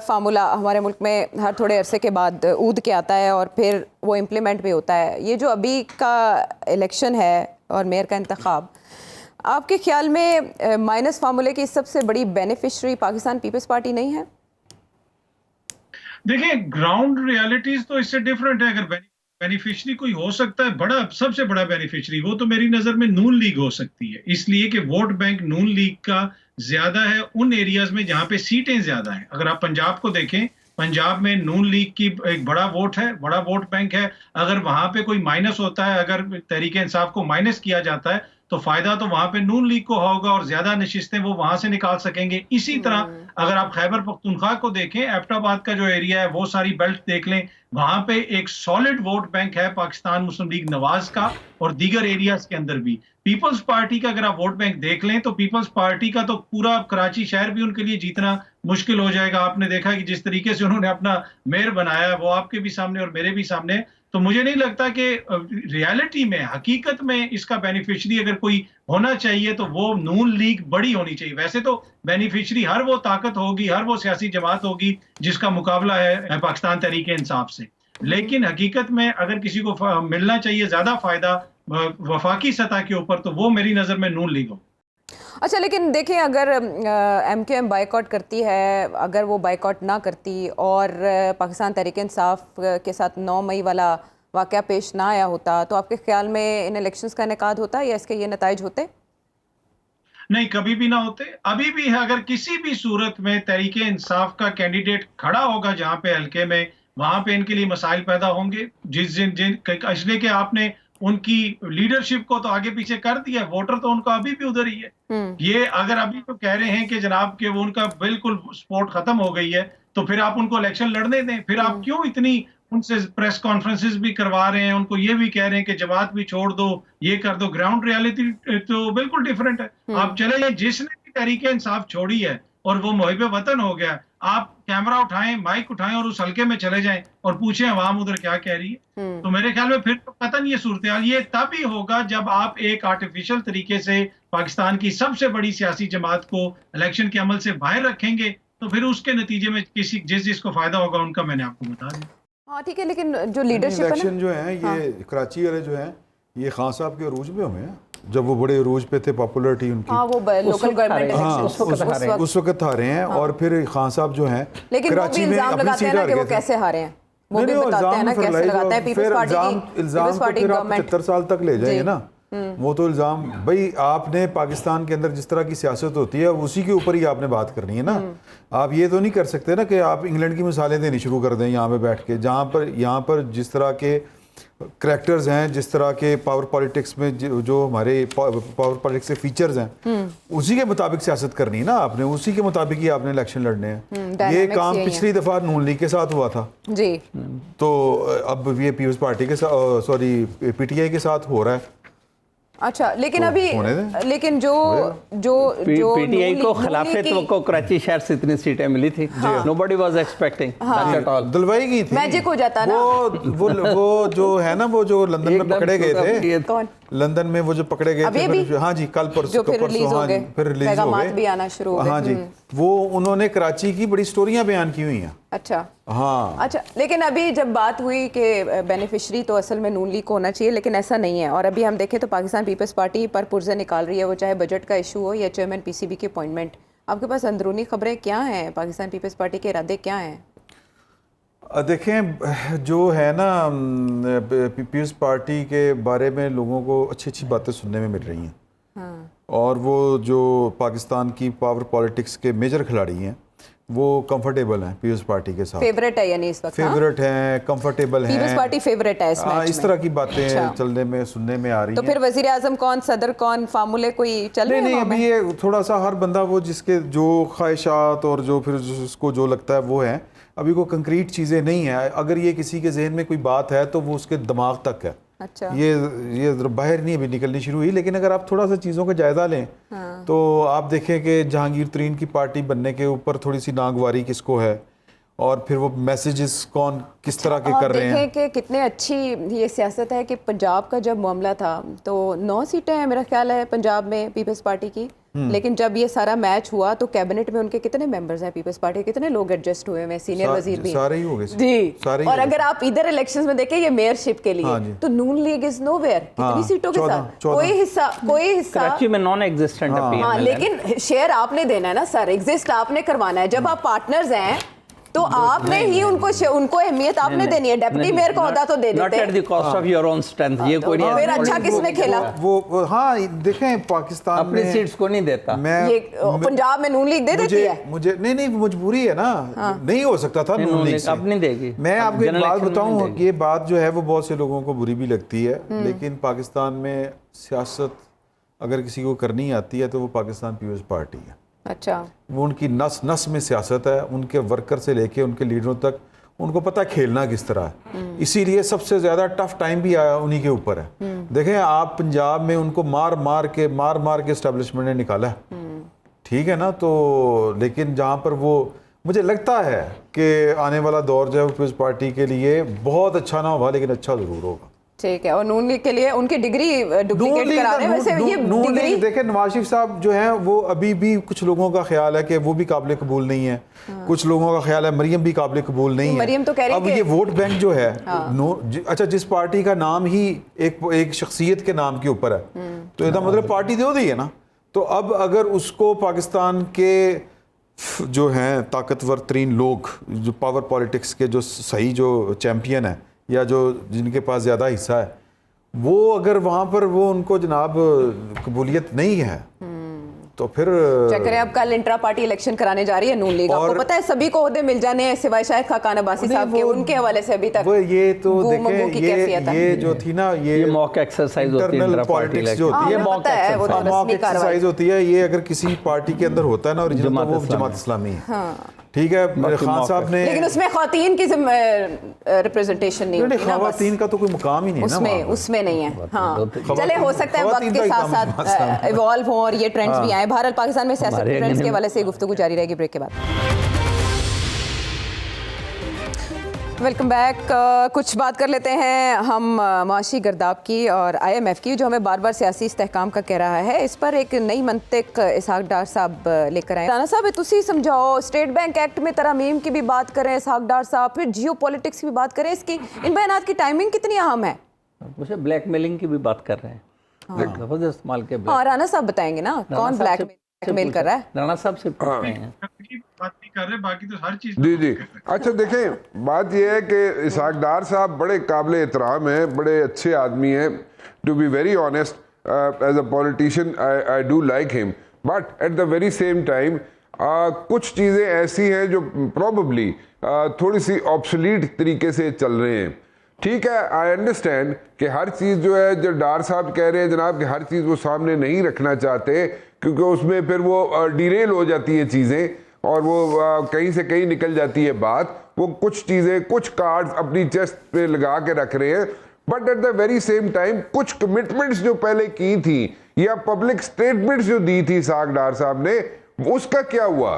फार्मूला हमारे मुल्क में हर थोड़े अरसे के बाद ऊद के आता है और फिर वो इम्प्लीमेंट भी होता है। ये जो अभी का इलेक्शन है और मेयर का इंतखाब, आपके ख्याल में माइनस फार्मूले की सबसे बड़ी बेनिफिशरी पाकिस्तान पीपल्स पार्टी नहीं है? देखिए, ग्राउंड रियलिटीज तो इससे डिफरेंट है। अगर बेनिफिशरी कोई हो सकता है बड़ा, सबसे बड़ा बेनिफिशरी, वो तो मेरी नजर में नून लीग हो सकती है। इसलिए कि वोट बैंक नून लीग का ज्यादा है उन एरियाज में जहां पे सीटें ज्यादा हैं। अगर आप पंजाब को देखें, पंजाब में नून लीग की एक बड़ा वोट है, बड़ा वोट बैंक है। अगर वहां पे कोई माइनस होता है, अगर तहरीक इंसाफ को माइनस किया जाता है, तो फायदा तो वहां पे नून लीग को होगा और ज्यादा नशिस्तें वो वहां से निकाल सकेंगे। इसी तरह अगर आप खैबर पख्तूनख्वा को देखें, एबटाबाद का जो एरिया है, वो सारी बेल्ट देख लें, वहां पे एक सॉलिड वोट बैंक है पाकिस्तान मुस्लिम लीग नवाज का और दीगर एरियाज के अंदर भी। पीपल्स पार्टी का अगर आप वोट बैंक देख लें तो पीपल्स पार्टी का तो पूरा कराची शहर भी उनके लिए जीतना मुश्किल हो जाएगा। आपने देखा कि जिस तरीके से उन्होंने अपना मेयर बनाया, वो आपके भी सामने और मेरे भी सामने। तो मुझे नहीं लगता कि रियलिटी में, हकीकत में इसका बेनिफिशरी अगर कोई होना चाहिए तो वो नून लीग बड़ी होनी चाहिए। वैसे तो बेनिफिशरी हर वो ताकत होगी, हर वो सियासी जमात होगी जिसका मुकाबला है पाकिस्तान तहरीक इंसाफ से, लेकिन हकीकत में अगर किसी को मिलना चाहिए ज्यादा फायदा वफाकी सतह के ऊपर, तो वो मेरी नजर में नून लीग हो। अच्छा, लेकिन देखें अगर MQM बाइकआउट करती है, अगर वो बाइकआउट ना करती और पाकिस्तान तहरीक इंसाफ के साथ 9 मई वाला वाक़या पेश ना आया होता, तो आपके ख्याल में इन इलेक्शंस का इनेकाद होता या इसके ये नताइज होते? नहीं, कभी भी ना होते। अभी भी है, अगर किसी भी सूरत में तहरीक इंसाफ का कैंडिडेट खड़ा होगा जहां पे हल्के में, वहां पे इनके लिए मसाइल पैदा होंगे। इसलिए कि आपने उनकी लीडरशिप को तो आगे पीछे कर दिया, वोटर तो उनका अभी भी उधर ही है। ये अगर अभी तो कह रहे हैं कि जनाब के वो उनका बिल्कुल सपोर्ट खत्म हो गई है, तो फिर आप उनको इलेक्शन लड़ने दें। फिर आप क्यों इतनी उनसे प्रेस कॉन्फ्रेंसेस भी करवा रहे हैं, उनको ये भी कह रहे हैं कि जमात भी छोड़ दो, ये कर दो। ग्राउंड रियलिटी तो बिल्कुल डिफरेंट है। आप चले जाए, जिसने भी तहरीक इंसाफ छोड़ी है और वो मुहिब वतन हो गया, आप कैमरा उठाएं, माइक उठाएं और उस हल्के में चले जाएं और पूछें अवाम उधर क्या कह रही है। तो मेरे ख्याल में फिर तो कतन ये सूरत हाल ये तब ही होगा जब आप एक आर्टिफिशियल तरीके से पाकिस्तान की सबसे बड़ी सियासी जमात को इलेक्शन के अमल से बाहर रखेंगे, तो फिर उसके नतीजे में जिसको फायदा होगा उनका मैंने आपको बता दिया। हाँ ठीक है, लेकिन जो लीडरशिप इलेक्शन जो है ये कराची वाले जो है ये खान साहब के अरूज में हुए हैं, जब वो बड़े अरूज पे थे, पॉपुलरिटी उनकी। हाँ, वो लोकल गवर्नमेंट उस वक्त हारे हैं। और फिर खान साहब जो हैं कराची में अपनी सीट हार गए, कैसे हारे हैं वो भी बताते हैं ना, कैसे लगाते हैं पीपल्स पार्टी की। इल्जाम तो फिर आप 75 साल तक ले जाएंगे ना, वो तो इल्जाम। भाई आपने पाकिस्तान के अंदर जिस तरह की सियासत होती है उसी के ऊपर ही आपने बात करनी है ना। आप ये तो नहीं कर सकते ना कि आप इंग्लैंड की मिसालें देनी शुरू कर दें यहाँ पे बैठ के, जहाँ पर यहाँ पर जिस तरह के करैक्टर्स हैं, जिस तरह के पावर पॉलिटिक्स में जो हमारे पावर पॉलिटिक्स के फीचर्स हैं, उसी के मुताबिक सियासत करनी है ना आपने, उसी के मुताबिक ही आपने इलेक्शन लड़ने हैं। ये काम पिछली दफा नून लीग के साथ हुआ था जी, तो अब ये पीपल्स पार्टी के साथ, सॉरी PTI के साथ हो रहा है। अच्छा, लेकिन अभी लेकिन जो PTI को खिलाफत को कराची शहर से इतनी सीटें मिली थी, nobody was expecting that all, दिलवाई गई थी, मैजिक हो जाता ना। वो जो है ना, वो जो लंदन में पकड़े गए थे, कौन लंदन में वो जो पकड़े गए थे, हाँ जी, कल परसों फिर रिलीज हो गए, फिर रिलीज हो गए भी आना शुरू हो गए। हाँ जी, वो उन्होंने कराची की बड़ी स्टोरियां बयान की हुई हैं। अच्छा हाँ, अच्छा, लेकिन अभी जब बात हुई कि बेनिफिशरी तो असल में नून लीग को होना चाहिए, लेकिन ऐसा नहीं है। और अभी हम देखें तो पाकिस्तान पीपल्स पार्टी पर पुर्जे निकाल रही है, वो चाहे बजट का इशू हो या चेयरमैन PCB की अपॉइंटमेंट। आपके पास अंदरूनी खबरें क्या हैं? पाकिस्तान पीपल्स पार्टी के इरादे क्या हैं? देखें, जो है ना पीपल्स पार्टी के बारे में लोगों को अच्छी अच्छी बातें सुनने में मिल रही हैं। और वो जो पाकिस्तान की पावर पॉलिटिक्स के मेजर खिलाड़ी हैं वो कंफर्टेबल हैं पीपल्स पार्टी के साथ। फेवरेट है यानी इस वक्त? फेवरेट हैं, कंफर्टेबल हैं, पीपल्स पार्टी फेवरेट है इस मैच इस तरह की बातें चलने में सुनने में आ रही तो हैं। फिर वजीर आजम कौन, सदर कौन, फार्मूले कोई चल रहे हैं? नहीं, अभी ये थोड़ा सा हर बंदा वो जिसके जो ख्वाहिशात और जो फिर उसको जो लगता है वो है। अभी कोई कंक्रीट चीज़ें नहीं है। अगर ये किसी के जहन में कोई बात है तो वो उसके दिमाग तक है। अच्छा, ये बाहर नहीं अभी निकलनी शुरू हुई। लेकिन अगर आप थोड़ा सा चीज़ों का जायज़ा लें तो आप देखें कि जहांगीर तरीन की पार्टी बनने के ऊपर थोड़ी सी नागवारी किसको है और फिर वो मैसेजेस कौन किस तरह के कर रहे हैं। देखें कि कितने अच्छी ये सियासत है कि पंजाब का जब मामला था तो 9 सीटें हैं मेरा ख्याल है पंजाब में पीपल्स पार्टी की। लेकिन जब ये सारा मैच हुआ तो कैबिनेट में उनके कितने मेंबर्स हैं पीपल्स पार्टी, कितने लोग एडजस्ट हुए हैं, सीनियर वजीर भी सारे ही हो गए जी। सारे और अगर आप इधर इलेक्शंस में देखें ये मेयरशिप के लिए तो नून लीग इज नोवेयर। कितनी सीटों के साथ कोई हिस्सा कराची में नॉन एग्जिस्टेंट है। हाँ, लेकिन शेयर आपने देना है ना सर, एग्जिस्ट आपने करवाना है। जब आप पार्टनर्स हैं तो आपने ही उनको अहमियत आपने देनी है। डेप्यूटी मेयर का ओहदा तो दे देते हैं। Not at the cost of your own strength. ये कोई नहीं। फिर अच्छा किसने खेला? वो हाँ, देखें पाकिस्तान अपनी में सीट्स को नहीं देता। ये पंजाब में नून लीग दे देती है। मुझे नहीं मजबूरी है ना। नहीं हो सकता था नून लीग से। अब नहीं देगी। मैं आपको एक बात बताऊं, ये बात जो है वो बहुत से लोगों को बुरी भी लगती है, लेकिन पाकिस्तान में सियासत अगर किसी को करनी आती है तो वो पाकिस्तान पीपल्स पार्टी है। अच्छा, वो उनकी नस नस में सियासत है। उनके वर्कर से लेके उनके लीडरों तक उनको पता है खेलना किस तरह है। इसीलिए सबसे ज़्यादा टफ टाइम भी आया उन्हीं के ऊपर है। देखें आप पंजाब में उनको मार मार के एस्टेब्लिशमेंट ने निकाला है, ठीक है ना। तो लेकिन जहाँ पर वो मुझे लगता है कि आने वाला दौर जो है पीपल्स पार्टी के लिए बहुत अच्छा ना होगा लेकिन अच्छा ज़रूर होगा। ठीक है। और नून लीग के लिए उनकी डिग्री डुप्लीकेट करा रहे हैं वैसे ये डिग्री। देखें नवाज शरीफ साहब जो हैं वो अभी भी कुछ लोगों का ख्याल है कि वो भी काबिल कबूल नहीं है। कुछ लोगों का ख्याल है मरियम भी काबिल कबूल नहीं है। मरियम तो कह रही है अब कि ये वोट बैंक जो है अच्छा जिस पार्टी का नाम ही एक शख्सियत के नाम के ऊपर है तो इसका मतलब पार्टी दे दी है ना। तो अब अगर उसको पाकिस्तान के जो हैं ताकतवर तरीन लोग जो पावर पॉलिटिक्स के जो सही जो चैम्पियन है या जो जिनके पास ज़्यादा हिस्सा है वो अगर वहाँ पर वो उनको जनाब कबूलियत नहीं है तो फिर चेक करें। अब कल इंट्रा पार्टी इलेक्शन कराने जा रही है नून लीग। आपको पता है सभी को ओहदे मिल जाने हैं सिवाय शायद खाकान अब्बासी साहब के। उनके हवाले से अभी तक वो ये तो देखें ये जो थी ना ये मॉक एक्सरसाइज होती है। इंटरनल पॉलिटिक्स जो होती है मॉक एक्सरसाइज होती है। ये अगर किसी पार्टी के अंदर होता है ना ओरिजिनल तो वो जमात इस्लामी है। ठीक है, खान साहब ने लेकिन उसमें ख्वातीन की रिप्रेजेंटेशन नहीं होती ना। ख्वातीन का तो कोई मुकाम ही नहीं है उसमें नहीं है। हाँ, चले हो सकता है वक्त के साथ साथ इवॉल्व हो और ये ट्रेंड्स भी आए। भारत पाकिस्तान में सियासत के ट्रेंड्स के हवाले से गुफ्तगू जारी रहेगी ब्रेक के बाद। Welcome back. कुछ बात कर लेते हैं हम माशी गर्दाब की और IMF की जो हमें बार बार सियासी इस्तेहकाम का कह रहा है। इस पर एक नई मंतिक इसहाक डार साहब लेकर आए। राना साहब तुसी समझाओ, स्टेट बैंक एक्ट में तरमीम की भी बात करें इसहाक डार साहब, फिर जियो पॉलिटिक्स की भी बात करें, इसकी इन बयानात की टाइमिंग कितनी अहम है? मुझे ब्लैकमेलिंग की भी बात कर रहे हैं। लफ्ज़ इस्तेमाल के हाँ, राना साहब बताएंगे ना कौन ब्लैकमेल कर रहा है। राना साहब से पूछ रहे हैं। बात नहीं कर रहे, बाकी तो हर चीज जी। अच्छा देखें बात यह है कि इसहाक डार साहब बड़े काबिल एहतराम हैं, बड़े अच्छे आदमी हैं। To be very honest as a politician I do like him, but at the very same time कुछ चीज़ें ऐसी हैं जो प्रॉबली थोड़ी सी ऑब्सोलीट तरीके से चल रहे हैं। ठीक है, आई अंडरस्टैंड कि हर चीज़ जो है जो डार साहब कह रहे हैं जनाब कि हर चीज़ वो सामने नहीं रखना चाहते क्योंकि उसमें फिर वो डिरेल हो जाती है चीज़ें और वो कहीं से कहीं निकल जाती है बात। वो कुछ चीज़ें कुछ कार्ड्स अपनी चेस्ट पे लगा के रख रहे हैं, but at the very same time कुछ कमिटमेंट्स जो पहले की थी या पब्लिक स्टेटमेंट्स जो दी थी इसहाक डार साहब ने, उसका क्या हुआ?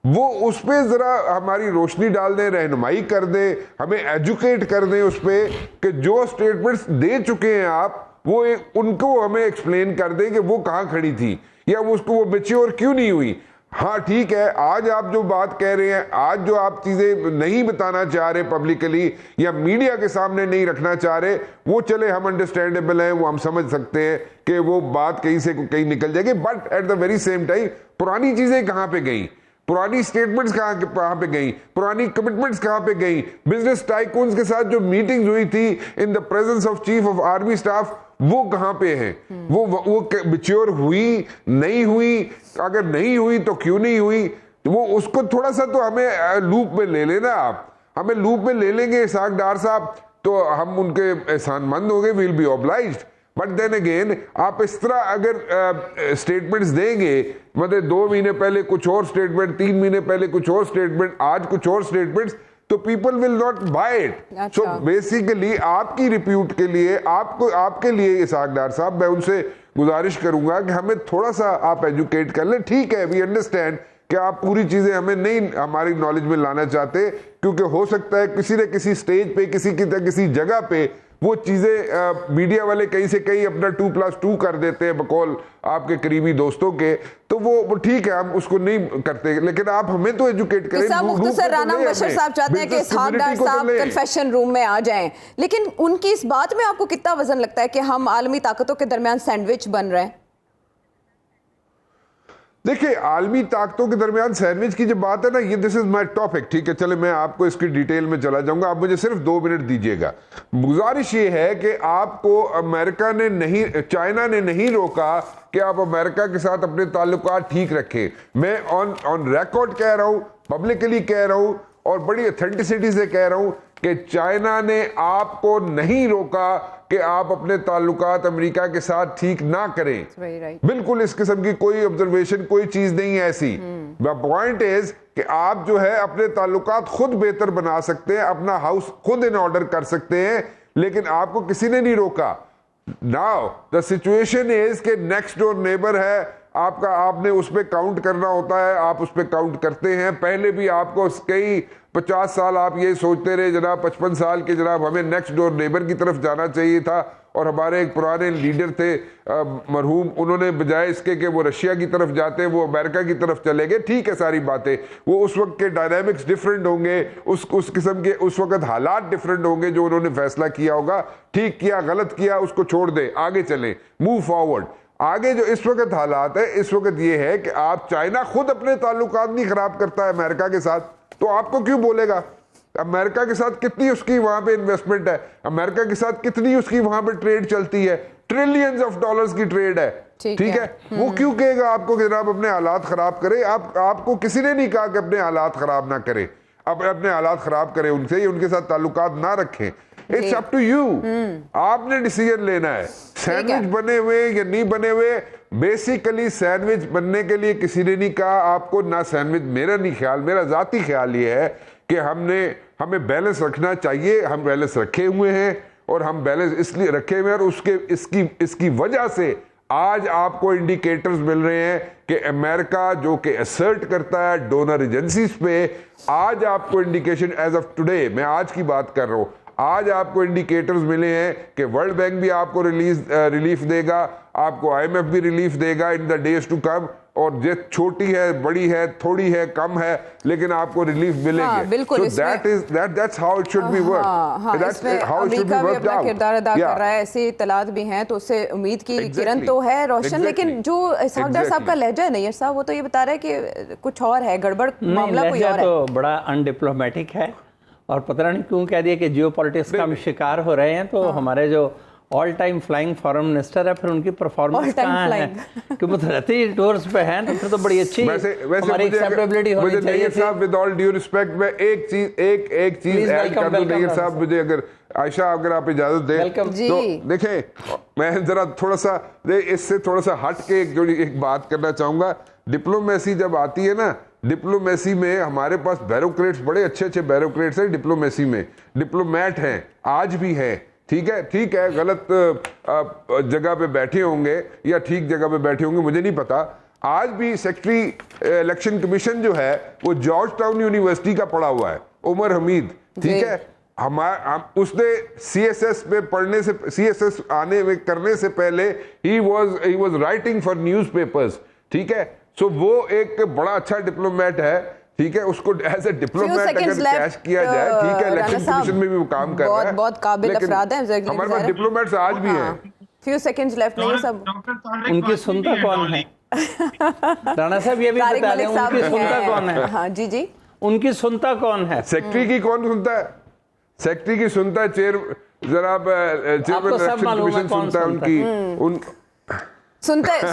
वो उस पर ज़रा हमारी रोशनी डाल दें, रहनुमाई कर दें, हमें एजुकेट कर दें उस पर कि जो स्टेटमेंट्स दे चुके हैं आप वो उनको हमें एक्सप्लेन कर दें कि वो कहाँ खड़ी थी या उसको वो मैच्योर क्यों नहीं हुई। हाँ ठीक है, आज आप जो बात कह रहे हैं, आज जो आप चीज़ें नहीं बताना चाह रहे पब्लिकली या मीडिया के सामने नहीं रखना चाह रहे, वो चले हम अंडरस्टैंडेबल हैं, वो हम समझ सकते हैं कि वो बात कहीं से कहीं निकल जाएगी, but at the very same time पुरानी चीज़ें कहाँ पे गई? पुरानी स्टेटमेंट्स कहाँ पे गई, पुरानी कमिटमेंट्स कहाँ पे गई, बिजनेस टाइकून्स के साथ जो मीटिंग्स हुई थी in the presence of chief of army staff, वो कहाँ पे है? वो मैच्योर हुई, नहीं हुई? अगर नहीं हुई तो क्यों नहीं हुई? वो उसको थोड़ा सा तो हमें लूप में ले लेना। आप हमें लूप में ले लेंगे इसहाक डार साहब तो हम उनके एहसानमंद होंगे, will be obliged. But then again आप इस तरह अगर स्टेटमेंट्स देंगे, मतलब 2 महीने पहले कुछ और स्टेटमेंट, 3 महीने पहले कुछ और स्टेटमेंट, आज कुछ और स्टेटमेंट्स, तो people will not buy it. So basically आपकी रिप्यूट के लिए, आपके लिए इसहाक डार साहब, मैं उनसे गुजारिश करूंगा कि हमें थोड़ा सा आप एजुकेट कर लें। ठीक है, वी अंडरस्टैंड कि आप पूरी चीजें हमें नहीं हमारी नॉलेज में लाना चाहते, क्योंकि हो सकता है किसी न किसी स्टेज पे, किसी जगह पे वो चीजें मीडिया वाले कहीं से कहीं अपना 2+2 कर देते हैं बकौल आपके करीबी दोस्तों के, तो वो ठीक है, हम उसको नहीं करते, लेकिन आप हमें तो एजुकेट करें। मुख्तसर राना बशर साहब चाहते हैं कि इसहाक डार साहब कन्फेशन रूम में आ जाएं, लेकिन उनकी इस बात में आपको कितना वजन लगता है कि हम आलमी ताकतों के दरमियान सैंडविच बन रहे हैं? देखिए, आलमी ताकतों के दरमियान सैंडविच की जो बात है ना, ये दिस इज माय टॉपिक। ठीक है, चले मैं आपको इसकी डिटेल में चला जाऊंगा, आप मुझे सिर्फ 2 मिनट दीजिएगा। गुजारिश ये है कि आपको अमेरिका ने नहीं, चाइना ने नहीं रोका कि आप अमेरिका के साथ अपने ताल्लुकात ठीक रखें। मैं ऑन रिकॉर्ड कह रहा हूं, पब्लिकली कह रहा हूं और बड़ी ऑथेंटिसिटी से कह रहा हूं कि चाइना ने आपको नहीं रोका कि आप अपने ताल्लुकात अमेरिका के साथ ठीक ना करें। बिल्कुल इस किस्म की कोई ऑब्जर्वेशन, कोई चीज नहीं है ऐसी। द पॉइंट इज कि आप जो है अपने ताल्लुकात खुद बेहतर बना सकते हैं, अपना हाउस खुद इन ऑर्डर कर सकते हैं, लेकिन आपको किसी ने नहीं रोका। नाउ द सिचुएशन इज कि नेक्स्ट डोर नेबर है आपका, आपने उस पर काउंट करना होता है, आप उस पर काउंट करते हैं। पहले भी आपको कई 50 साल आप ये सोचते रहे जनाब, 55 साल के जनाब, हमें नेक्स्ट डोर नेबर की तरफ जाना चाहिए था। और हमारे एक पुराने लीडर थे मरहूम, उन्होंने बजाय इसके कि वो रशिया की तरफ जाते हैं, वो अमेरिका की तरफ चले गए। ठीक है, सारी बातें, वो उस वक्त के डायनामिक्स डिफरेंट होंगे, उस किस्म के उस वक्त हालात डिफरेंट होंगे जो उन्होंने फैसला किया होगा। ठीक किया, गलत किया, उसको छोड़ दे, आगे चले, मूव फॉरवर्ड। आगे जो इस वक्त हालात है, इस वक्त ये है कि आप, चाइना खुद अपने ताल्लुकात नहीं खराब करता है अमेरिका के साथ, तो आपको क्यों बोलेगा? अमेरिका के साथ कितनी उसकी वहां पे इन्वेस्टमेंट है, अमेरिका के साथ कितनी उसकी वहां पे ट्रेड चलती है, ट्रिलियंस ऑफ डॉलर्स की ट्रेड है। ठीक है, वो क्यों कहेगा आपको कि जनाब अपने हालात खराब करे? आपको किसी ने नहीं कहा कि अपने हालात खराब ना करे, अपने हालात खराब करें उनसे, उनके साथ ताल्लुकात ना रखें। इट्स अप टू यू, आपने डिसीजन लेना है। सैंडविच बने हुए या नहीं बने हुए, बेसिकली सैंडविच बनने के लिए किसी ने नहीं कहा आपको ना सैंडविच। मेरा नहीं ख्याल, मेरा जाती ख्याल ये है कि हमें बैलेंस रखना चाहिए। हम बैलेंस रखे हुए हैं और हम बैलेंस इसलिए रखे हुए हैं और इसकी वजह से आज आपको इंडिकेटर्स मिल रहे हैं कि अमेरिका जो कि असर्ट करता है डोनर एजेंसीज पे, आज आपको इंडिकेशन एज ऑफ टुडे, मैं आज की बात कर रहा हूं, आज आपको इंडिकेटर्स मिले हैं कि वर्ल्ड बैंक भी आपको रिलीफ देगा, आपको IMF भी रिलीफ देगा in the days to come. और ये छोटी है, बड़ी है, थोड़ी है, कम है, लेकिन आपको रिलीफ मिलेंगे। बिल्कुल, that's how it should be worked. That's how it should be worked out. किरदार अदा कर रहा है, ऐसी इत्तलात भी हैं, तो उससे उम्मीद की किरण तो है रोशन। लेकिन जो इसहाक डार साहब का लहजा है नैयर साहब, वो तो ये बता रहा है कि कुछ और है, गड़बड़ मामला कोई और है। तो बड़ा अनडिप्लोमेटिक है और पता नहीं क्यों कह दिया कि जियो पॉलिटिक्स का हम शिकार हो रहे हैं। तो हमारे जो all time flying foreign minister है, फिर उनकी परफॉर्मेंस कहाँ है? कि वो रहते ही टूर्स पे हैं, तो फिर तो बड़ी अच्छी हमारी एक्सेप्टेबिलिटी होनी चाहिए। साहब विद ऑल ड्यू रिस्पेक्ट, मैं एक चीज ऐड कर दूं नैयर साहब, मुझे अगर आयशा अगर आप इजाजत दें तो देखें, मैं जरा थोड़ा सा इससे थोड़ा सा हट के एक बात करना चाहूंगा। डिप्लोमेसी जब आती है ना, डिप्लोमेसी में हमारे पास बैरोक्रेट्स, बड़े अच्छे बैरोक्रेट्स हैं डिप्लोमेसी में, डिप्लोमैट हैं, आज भी हैं। ठीक है, गलत जगह पे बैठे होंगे या ठीक जगह पे बैठे होंगे, मुझे नहीं पता। आज भी सेक्रेटरी इलेक्शन कमीशन जो है वो जॉर्ज टाउन यूनिवर्सिटी का पढ़ा हुआ है, उमर हमीद। ठीक है, उसने CSS पे पढ़ने से, CSS आने में करने से पहले he was writing for newspapers. ठीक है, सो वो एक बड़ा अच्छा डिप्लोमेट है। ठीक है, उसको एज ए डिप्लोमेट अगर कैश किया जाए, ठीक है, इलेक्शन कमीशन में भी वो काम कर रहा है, बहुत काबिल अफराद हैं हमारे पास डिप्लोमेट्स आज भी हैं। फ्यू सेकंड्स लेफ्ट नहीं सब, उनकी सुनता कौन है? राणा साहब ये भी तारिक बता दें मलिक साहब उनकी सुनता हैं। कौन है? हाँ जी जी, उनकी सुनता कौन है? सेक्रेटरी की कौन सुनता है? सेक्रेटरी की सुनता है जनाब चेयरमैन आपको सब इलेक्शन मालूम है कमीशन कौन सुनता है सुनता उनकी उन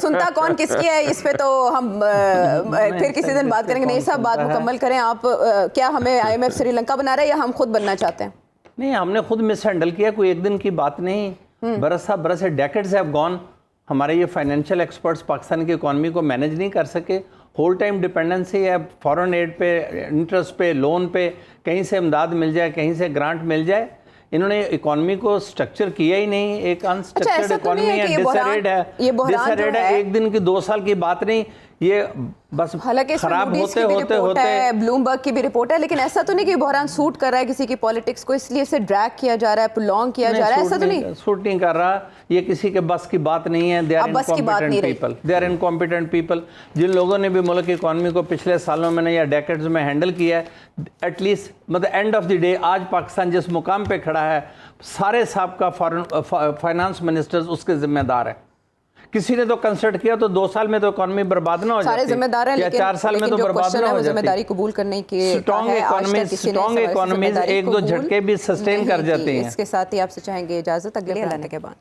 सुनता कौन किसकी है, इस पे तो हम फिर किसी दिन बात करेंगे। नहीं साहब, बात मुकम्मल करें आप। क्या हमें IMF श्रीलंका बना रहा है या हम खुद बनना चाहते हैं? नहीं, हमने खुद मिस हैंडल किया, कोई एक दिन की बात नहीं। बरस डेकेड्स हैव गॉन। हमारे ये फाइनेंशियल एक्सपर्ट्स पाकिस्तान की इकॉनमी को मैनेज नहीं कर सके। होल टाइम डिपेंडेंसी है फॉरेन एड पे, इंटरेस्ट पे, लोन पे, कहीं से इमदाद मिल जाए, कहीं से ग्रांट मिल जाए। इन्होंने इकोनॉमी को स्ट्रक्चर किया ही नहीं। एक अनस्ट्रक्चर्ड इकोनॉमी है, डिसरेड है, डिसरेड है। एक दिन की 2 साल की बात नहीं, ये बस हालांकि खराब होते होते ब्लूमबर्ग की भी रिपोर्ट है, लेकिन ऐसा तो नहीं कि बहरान सूट कर रहा है किसी की पॉलिटिक्स को, इसलिए इसे ड्रैग किया जा रहा है, प्रोलॉन्ग किया जा रहा है, ऐसा तो नहीं? सूट नहीं कर रहा। ये किसी के बस की बात नहीं है। They are incompetent people, they are incompetent people. जिन लोगों ने भी मुल्क की इकॉनमी को पिछले सालों में या डेकेड्स में हैंडल किया है, एटलीस्ट मतलब एंड ऑफ द डे आज पाकिस्तान जिस मुकाम पे खड़ा है, सारे साहब का फाइनेंस मिनिस्टर्स उसके जिम्मेदार है। किसी ने तो कंसल्ट किया तो 2 साल में तो इकोनॉमी बर्बाद ना हो जाती, सारे जिम्मेदार हैं, लेकिन 4 साल में तो बर्बाद ना हो जाती। जिम्मेदारी कबूल करने की स्ट्रॉन्ग इकोनॉमीज एक दो झटके भी सस्टेन कर जाती हैं। इसके साथ ही आपसे चाहेंगे इजाजत, अगले लाने के बाद।